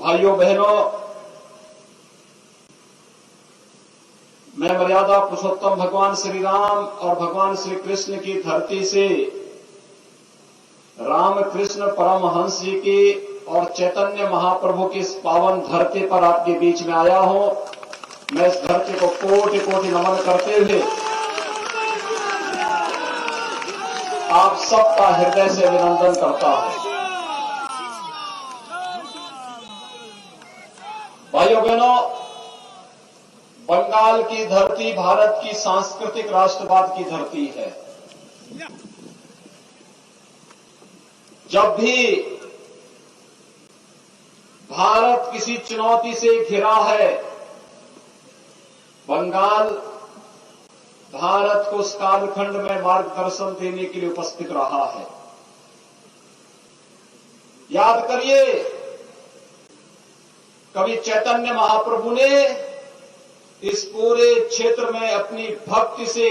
भाइयों बहनों, मैं मर्यादा पुरुषोत्तम भगवान श्री राम और भगवान श्री कृष्ण की धरती से रामकृष्ण परमहंस जी की और चैतन्य महाप्रभु की इस पावन धरती पर आपके बीच में आया हूं। मैं इस धरती को कोटि कोटि नमन करते हुए आप सबका हृदय से अभिनंदन करता हूं। भाइयों बहनों, बंगाल की धरती भारत की सांस्कृतिक राष्ट्रवाद की धरती है। जब भी भारत किसी चुनौती से घिरा है, बंगाल भारत को उस कालखंड में मार्गदर्शन देने के लिए उपस्थित रहा है। याद करिए, कवि चैतन्य महाप्रभु ने इस पूरे क्षेत्र में अपनी भक्ति से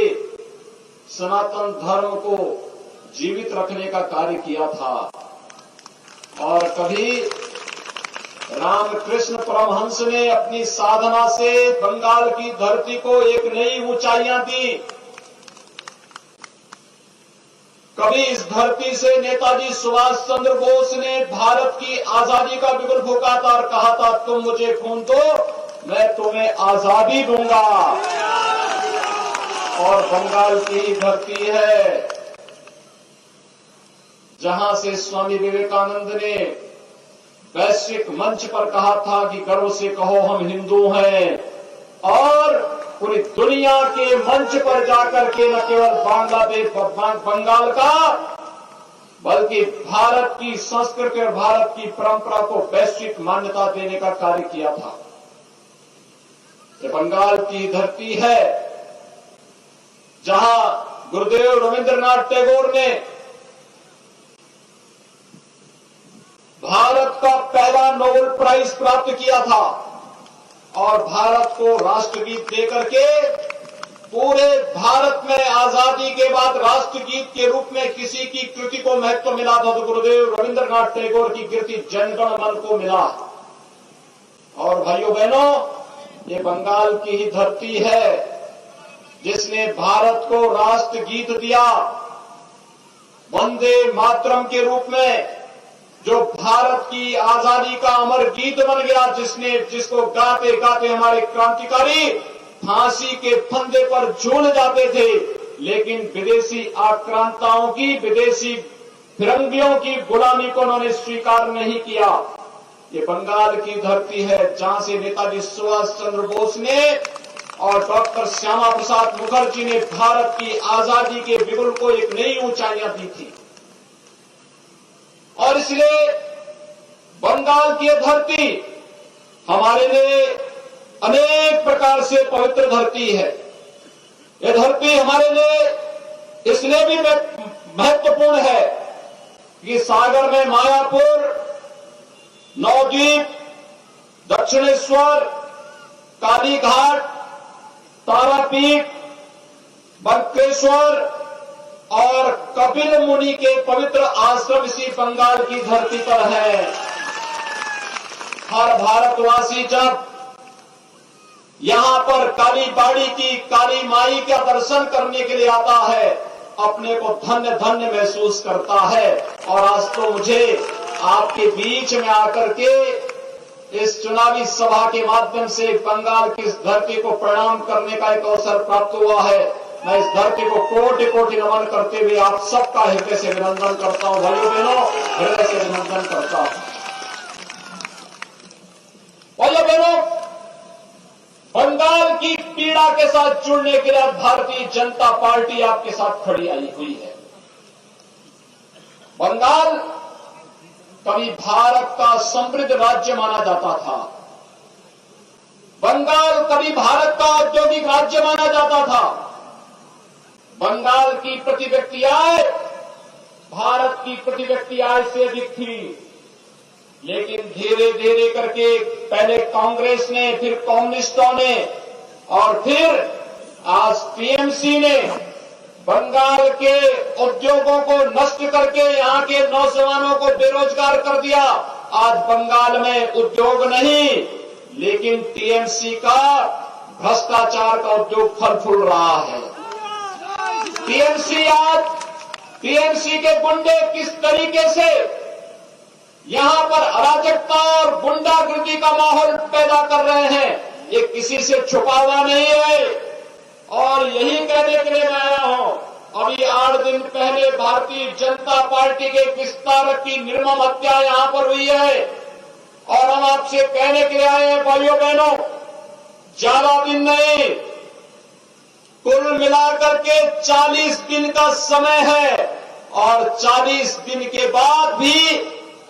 सनातन धर्म को जीवित रखने का कार्य किया था। और कभी रामकृष्ण परमहंस ने अपनी साधना से बंगाल की धरती को एक नई ऊंचाइयां दी। कभी इस धरती से नेताजी सुभाष चंद्र बोस ने भारत की आजादी का बिगुल फूंका था और कहा था, तुम मुझे खून दो, मैं तुम्हें आजादी दूंगा। और बंगाल की धरती है जहां से स्वामी विवेकानंद ने वैश्विक मंच पर कहा था कि गर्व से कहो हम हिंदू हैं। और पूरी दुनिया के मंच पर जाकर के न केवल बांग्लादेश बंगाल का बल्कि भारत की संस्कृति और भारत की परंपरा को वैश्विक मान्यता देने का कार्य किया था। ये बंगाल की धरती है जहां गुरुदेव रविंद्रनाथ टैगोर ने भारत का पहला नोबेल प्राइज प्राप्त किया था और भारत को राष्ट्रगीत देकर के पूरे भारत में आजादी के बाद राष्ट्रगीत के रूप में किसी की कृति को महत्व मिला था तो गुरुदेव रविंद्रनाथ टैगोर की कृति जनगण मन को मिला। और भाइयों बहनों, ये बंगाल की ही धरती है जिसने भारत को राष्ट्रगीत दिया वंदे मातरम के रूप में, जो भारत की आजादी का अमर गीत बन गया, जिसको गाते गाते हमारे क्रांतिकारी फांसी के फंदे पर झूल जाते थे। लेकिन विदेशी आक्रांताओं की, विदेशी फिरंगियों की गुलामी को उन्होंने स्वीकार नहीं किया। ये बंगाल की धरती है जहां से नेताजी सुभाष चंद्र बोस ने और डॉक्टर श्यामा प्रसाद मुखर्जी ने भारत की आजादी के बिगुल को एक नई ऊंचाइयां दी थी। और इसलिए बंगाल की धरती हमारे लिए अनेक प्रकार से पवित्र धरती है। यह धरती हमारे लिए इसलिए भी महत्वपूर्ण है कि सागर में मायापुर, नवद्वीप, दक्षिणेश्वर, कालीघाट, तारापीठ, बंकेश्वर और कपिल मुनि के पवित्र आश्रम इसी बंगाल की धरती पर है। हर भारतवासी जब यहां पर काली बाड़ी की काली माई का दर्शन करने के लिए आता है, अपने को धन्य धन्य महसूस करता है। और आज तो मुझे आपके बीच में आकर के इस चुनावी सभा के माध्यम से बंगाल की इस धरती को प्रणाम करने का एक अवसर प्राप्त हुआ है। मैं इस धरती को कोटि कोटि नमन करते हुए आप सबका हृदय से अभिनंदन करता हूं। भाइयों बहनों, हृदय से अभिनंदन करता हूं। भाइयों बहनों, बंगाल की पीड़ा के साथ जुड़ने के लिए भारतीय जनता पार्टी आपके साथ खड़ी आई हुई है। बंगाल कभी भारत का समृद्ध राज्य माना जाता था। बंगाल कभी भारत का औद्योगिक राज्य माना जाता था। बंगाल की प्रति व्यक्ति आय भारत की प्रति व्यक्ति आय से अधिक थी। लेकिन धीरे धीरे करके पहले कांग्रेस ने, फिर कम्युनिस्टों ने और फिर आज टीएमसी ने बंगाल के उद्योगों को नष्ट करके यहां के नौजवानों को बेरोजगार कर दिया। आज बंगाल में उद्योग नहीं, लेकिन टीएमसी का भ्रष्टाचार का उद्योग फल फूल रहा है। टीएमसी के गुंडे किस तरीके से यहां पर अराजकता और गुंडागर्दी का माहौल पैदा कर रहे हैं, ये किसी से छुपा हुआ नहीं है। और यही कहने के लिए मैं आया हूं, अभी 8 दिन पहले भारतीय जनता पार्टी के विस्तारक की निर्मम हत्या यहां पर हुई है, और हम आपसे कहने के लिए आए हैं भाइयों बहनों, ज्यादा दिन नहीं, कुल मिलाकर के 40 दिन का समय है, और 40 दिन के बाद भी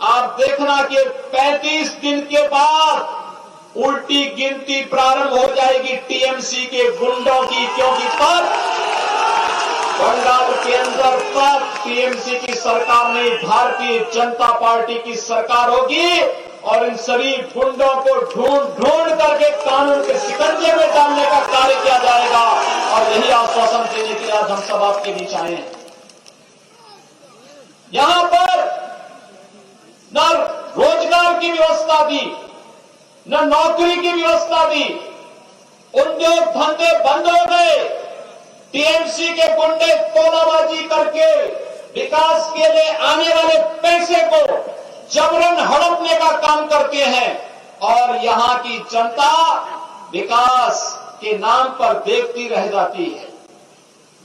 आप देखना कि 35 दिन के बाद उल्टी गिनती प्रारंभ हो जाएगी टीएमसी के गुंडों की, क्योंकि तब बंगाल के अंदर तब टीएमसी की सरकार नहीं, भारतीय जनता पार्टी की सरकार होगी, और इन सभी गुंडों को ढूंढ करके कानून के शिकंजे में डालने का कार्य किया जाएगा। और यही आश्वासन देने के लिए आज हम सब आपके बीच आए हैं। यहां पर न रोजगार की व्यवस्था दी, न नौकरी की व्यवस्था दी, उद्योग धंधे बंद हो गए। टीएमसी के गुंडे तोलाबाजी करके विकास के लिए आने वाले पैसे को जबरन हड़पने का काम करते हैं, और यहां की जनता विकास के नाम पर देखती रह जाती है।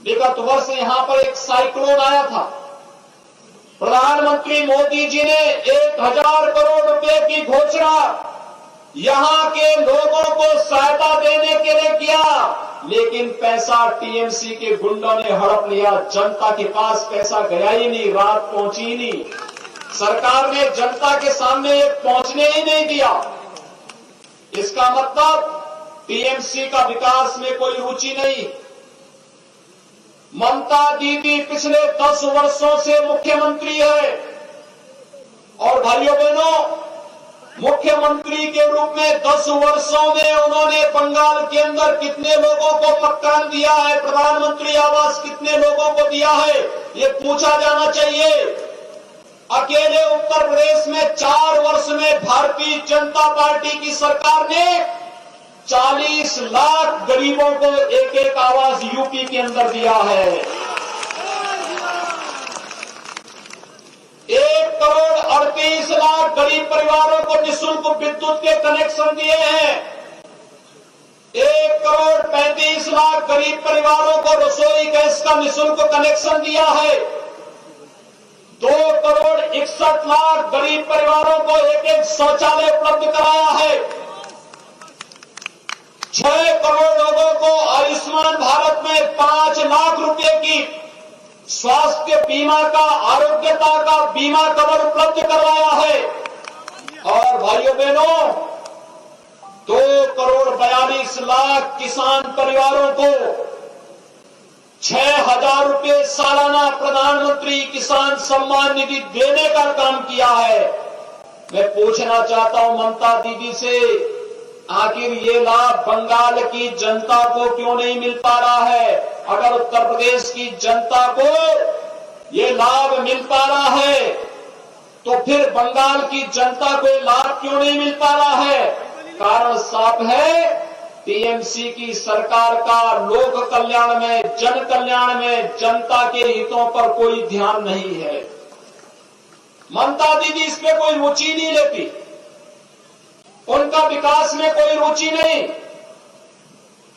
विगत वर्ष यहां पर एक साइक्लोन आया था, प्रधानमंत्री मोदी जी ने 1000 करोड़ रुपए की घोषणा यहां के लोगों को सहायता देने के लिए किया, लेकिन पैसा टीएमसी के गुंडों ने हड़प लिया। जनता के पास पैसा गया ही नहीं, रात पहुंची ही नहीं, सरकार ने जनता के सामने ये पहुंचने ही नहीं दिया। इसका मतलब टीएमसी का विकास में कोई रुचि नहीं। ममता दीदी पिछले 10 वर्षों से मुख्यमंत्री है, और भाइयों बहनों, मुख्यमंत्री के रूप में 10 वर्षों में उन्होंने बंगाल के अंदर कितने लोगों को मकान दिया है, प्रधानमंत्री आवास कितने लोगों को दिया है, ये पूछा जाना चाहिए। अकेले उत्तर प्रदेश में 4 वर्ष में भारतीय जनता पार्टी की सरकार ने 40 लाख गरीबों को एक आवास यूपी के अंदर दिया है। 1,38,00,000 गरीब परिवारों को निःशुल्क विद्युत के कनेक्शन दिए हैं। 1,35,00,000 गरीब परिवारों को रसोई गैस का निःशुल्क कनेक्शन दिया है। 2,61,00,000 गरीब परिवारों को एक शौचालय उपलब्ध कराया है। 6 करोड़ लोगों को आयुष्मान भारत में 5 लाख रुपए की स्वास्थ्य बीमा का, आरोग्यता का बीमा कवर उपलब्ध करवाया है। और भाइयों बहनों, 2,42,00,000 किसान परिवारों को 6,000 रुपए सालाना प्रधानमंत्री किसान सम्मान निधि देने का काम किया है। मैं पूछना चाहता हूं ममता दीदी से, आखिर ये लाभ बंगाल की जनता को क्यों नहीं मिल पा रहा है? अगर उत्तर प्रदेश की जनता को ये लाभ मिल पा रहा है, तो फिर बंगाल की जनता को ये लाभ क्यों नहीं मिल पा रहा है? कारण साफ है, टीएमसी की सरकार का लोक कल्याण में, जन कल्याण में, जनता के हितों पर कोई ध्यान नहीं है। ममता दीदी इस पे कोई रुचि नहीं लेती, उनका विकास में कोई रुचि नहीं।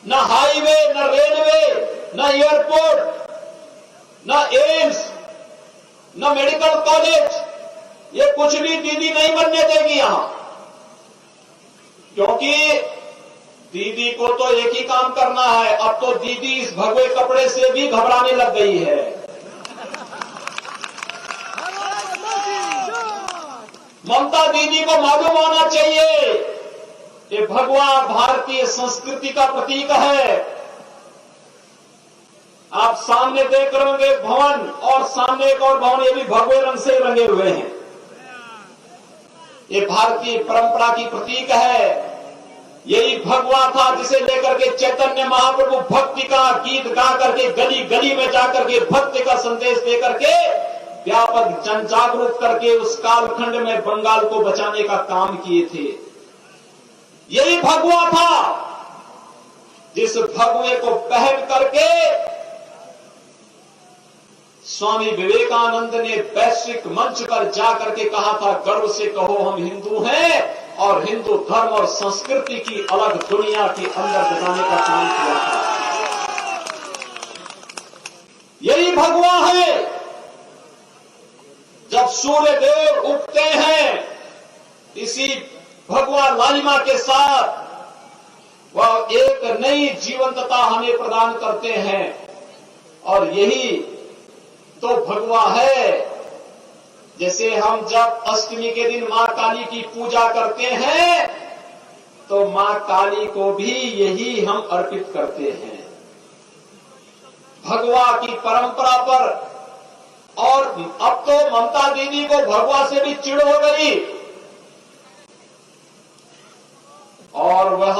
न हाईवे, न रेलवे, न एयरपोर्ट, न एम्स, न मेडिकल कॉलेज, ये कुछ भी दीदी नहीं बनने देगी यहां, क्योंकि दीदी को तो एक ही काम करना है। अब तो दीदी इस भगवे कपड़े से भी घबराने लग गई है। ममता दीदी को मालूम होना चाहिए कि भगवा भारतीय संस्कृति का प्रतीक है। आप सामने देख रहे होंगे भवन, और सामने एक और भवन, ये भी भगवे रंग से रंगे हुए हैं। ये भारतीय परंपरा की प्रतीक है। यही भगवा था जिसे लेकर के चैतन्य महाप्रभु भक्ति का गीत गा करके गली गली में जाकर के भक्ति का संदेश देकर के व्यापक जन जागरूक करके उस कालखंड में बंगाल को बचाने का काम किए थे। यही भगवा था जिस भगवे को पहन करके स्वामी विवेकानंद ने वैश्विक मंच पर जाकर के कहा था, गर्व से कहो हम हिंदू हैं, और हिंदू धर्म और संस्कृति की अलग दुनिया के अंदर बताने का काम किया था। यही भगवा है। जब सूर्य देव उगते हैं, इसी भगवा लालिमा के साथ वह एक नई जीवंतता हमें प्रदान करते हैं। और यही तो भगवा है। जैसे हम जब अष्टमी के दिन मां काली की पूजा करते हैं, तो मां काली को भी यही हम अर्पित करते हैं, भगवा की परंपरा पर। और अब तो ममता दीदी को भगवा से भी चिढ़ हो गई और वह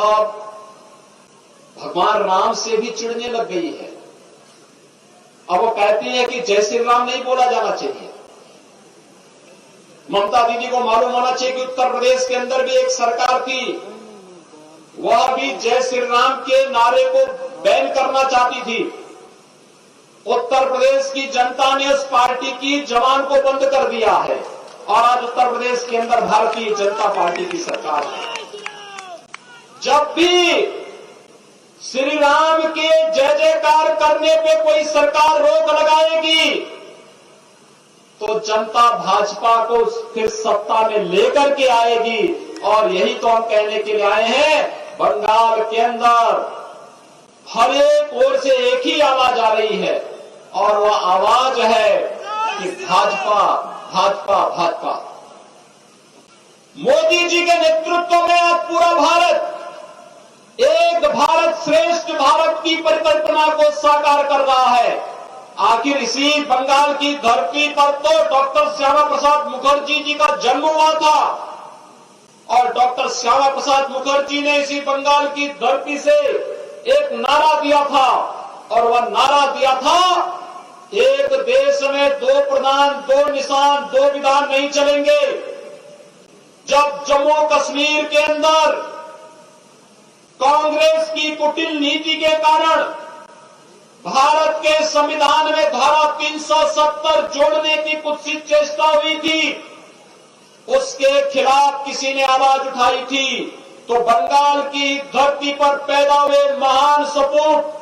भगवान राम से भी चिढ़ने लग गई है। अब वो कहती है कि जय श्री राम नहीं बोला जाना चाहिए। ममता दीदी को मालूम होना चाहिए कि उत्तर प्रदेश के अंदर भी एक सरकार थी, वह भी जय श्री राम के नारे को बैन करना चाहती थी। उत्तर प्रदेश की जनता ने उस पार्टी की जबान को बंद कर दिया है और आज उत्तर प्रदेश के अंदर भारतीय जनता पार्टी की सरकार है। जब भी श्री राम के जय जयकार करने पे कोई सरकार रोक लगाएगी, तो जनता भाजपा को फिर सत्ता में लेकर के आएगी। और यही तो हम कहने के लिए आए हैं। बंगाल के अंदर हर एक ओर से एक ही आवाज आ रही है, और वह आवाज है कि भाजपा भाजपा भाजपा। मोदी जी के नेतृत्व में आज पूरा भारत एक भारत श्रेष्ठ भारत की परिकल्पना को साकार कर रहा है। आखिर इसी बंगाल की धरती पर तो डॉक्टर श्यामा प्रसाद मुखर्जी जी का जन्म हुआ था, और डॉक्टर श्यामा प्रसाद मुखर्जी ने इसी बंगाल की धरती से एक नारा दिया था, और वह नारा दिया था, एक देश में दो प्रधान, दो निशान, दो विधान नहीं चलेंगे। जब जम्मू कश्मीर के अंदर कांग्रेस की कुटिल नीति के कारण भारत के संविधान में धारा 370 जोड़ने की कुत्सित चेष्टा हुई थी, उसके खिलाफ किसी ने आवाज उठाई थी, तो बंगाल की धरती पर पैदा हुए महान सपूत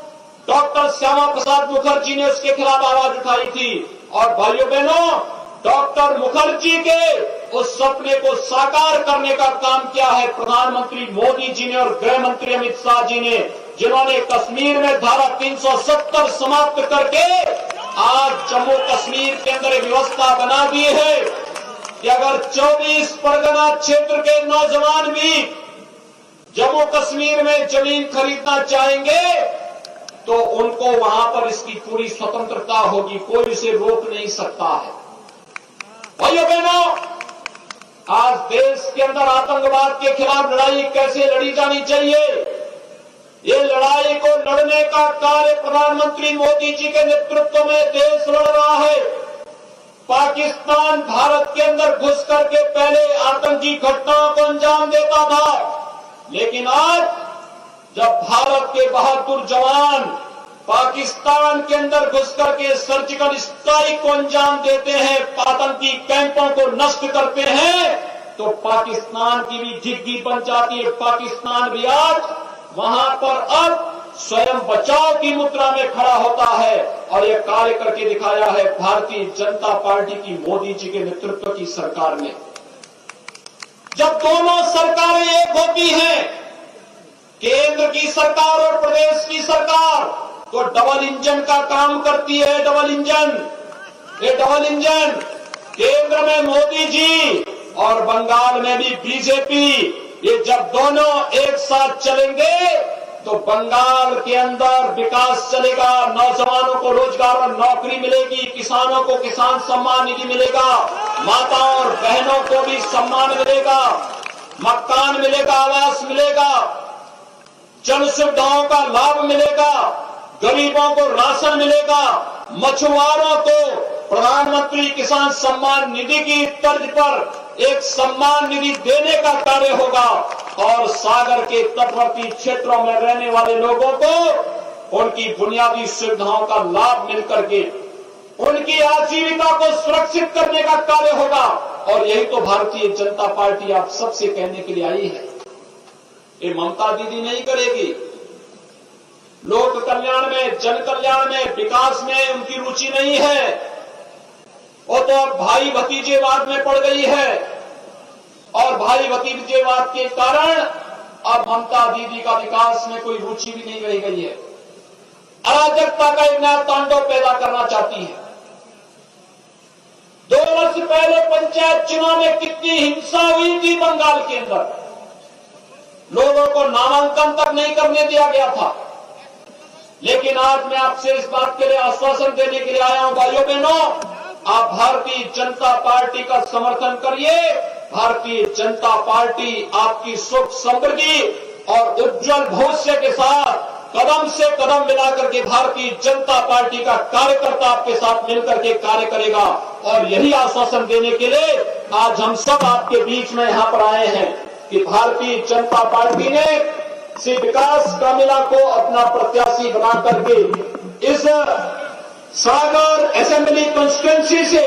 डॉक्टर श्यामा प्रसाद मुखर्जी ने उसके खिलाफ आवाज उठाई थी। और भाइयों बहनों, डॉक्टर मुखर्जी के उस सपने को साकार करने का काम किया है प्रधानमंत्री मोदी जी ने और गृह मंत्री अमित शाह जी ने, जिन्होंने कश्मीर में धारा 370 समाप्त करके आज जम्मू कश्मीर के अंदर एक व्यवस्था बना दी है कि अगर 24 परगना क्षेत्र के नौजवान भी जम्मू कश्मीर में जमीन खरीदना चाहेंगे, तो उनको वहां पर इसकी पूरी स्वतंत्रता होगी, कोई इसे रोक नहीं सकता है। भाइयों बहनों, आज देश के अंदर आतंकवाद के खिलाफ लड़ाई कैसे लड़ी जानी चाहिए, ये लड़ाई को लड़ने का कार्य प्रधानमंत्री मोदी जी के नेतृत्व में देश लड़ रहा है। पाकिस्तान भारत के अंदर घुस करके पहले आतंकी घटनाओं को अंजाम देता था, लेकिन आज जब भारत के बहादुर जवान पाकिस्तान के अंदर घुस करके सर्जिकल स्ट्राइक को अंजाम देते हैं, आतंकी कैंपों को नष्ट करते हैं, तो पाकिस्तान की भी झिग्गी बन जाती है। पाकिस्तान भी आज वहां पर अब स्वयं बचाव की मुद्रा में खड़ा होता है, और यह कार्य करके दिखाया है भारतीय जनता पार्टी की मोदी जी के नेतृत्व की सरकार ने। जब दोनों सरकारें एक होती हैं, केंद्र की सरकार और प्रदेश की सरकार, तो डबल इंजन का काम करती है। डबल इंजन, ये डबल इंजन, केंद्र में मोदी जी और बंगाल में भी बीजेपी, ये जब दोनों एक साथ चलेंगे तो बंगाल के अंदर विकास चलेगा, नौजवानों को रोजगार और नौकरी मिलेगी, किसानों को किसान सम्मान निधि मिलेगा, माताओं और बहनों को भी सम्मान मिलेगा, मकान मिलेगा, आवास मिलेगा, जन सुविधाओं का लाभ मिलेगा, गरीबों को राशन मिलेगा, मछुआरों को प्रधानमंत्री किसान सम्मान निधि की तर्ज पर एक सम्मान निधि देने का कार्य होगा और सागर के तटवर्ती क्षेत्रों में रहने वाले लोगों को उनकी बुनियादी सुविधाओं का लाभ मिलकर के उनकी आजीविका को सुरक्षित करने का कार्य होगा। और यही तो भारतीय जनता पार्टी आप सबसे कहने के लिए आई है। ये ममता दीदी नहीं करेगी। लोक कल्याण में, जन कल्याण में, विकास में उनकी रुचि नहीं है। वो तो अब भाई भतीजेवाद में पड़ गई है और भाई भतीजेवाद के कारण अब ममता दीदी का विकास में कोई रुचि भी नहीं रह गई है। अराजकता का एक नया तांडव पैदा करना चाहती है। 2 वर्ष पहले पंचायत चुनाव में कितनी हिंसा हुई थी बंगाल के अंदर। लोगों को नामांकन तक नहीं करने दिया गया था। लेकिन आज मैं आपसे इस बात के लिए आश्वासन देने के लिए आया हूं, भाइयों बहनों, आप भारतीय जनता पार्टी का समर्थन करिए। भारतीय जनता पार्टी आपकी सुख समृद्धि और उज्जवल भविष्य के साथ कदम से कदम मिलाकर के भारतीय जनता पार्टी का कार्यकर्ता आपके साथ मिलकर के कार्य करेगा। और यही आश्वासन देने के लिए आज हम सब आपके बीच में यहां पर आए हैं कि भारतीय जनता पार्टी ने श्री विकास कामिला को अपना प्रत्याशी बना करके इस सागर असेंबली कॉन्स्टिट्यूंसी से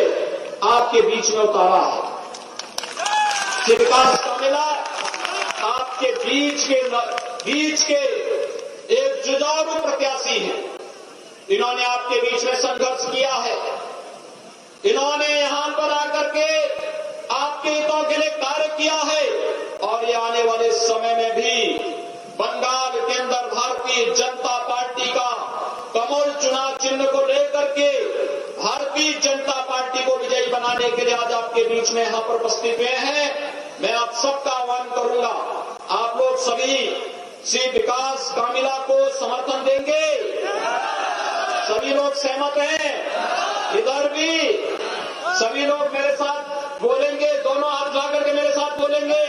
आपके बीच में उतारा है। श्री विकास कामिला आपके बीच के एक जुझारू प्रत्याशी है। इन्होंने आपके बीच में संघर्ष किया है। इन्होंने यहां पर आकर के आपके हितों के लिए कार्य किया है और ये आने वाले समय में भी बंगाल के अंदर भारतीय जनता पार्टी का कमल चुनाव चिन्ह को लेकर के भारतीय जनता पार्टी को विजयी बनाने के लिए आज आपके बीच में यहां पर उपस्थित हुए हैं। मैं आप सबका आह्वान करूंगा, आप लोग सभी श्री विकास कामिला को समर्थन देंगे। सभी लोग सहमत हैं? इधर भी सभी लोग मेरे साथ बोलेंगे, दोनों हाथ ला करके मेरे साथ बोलेंगे।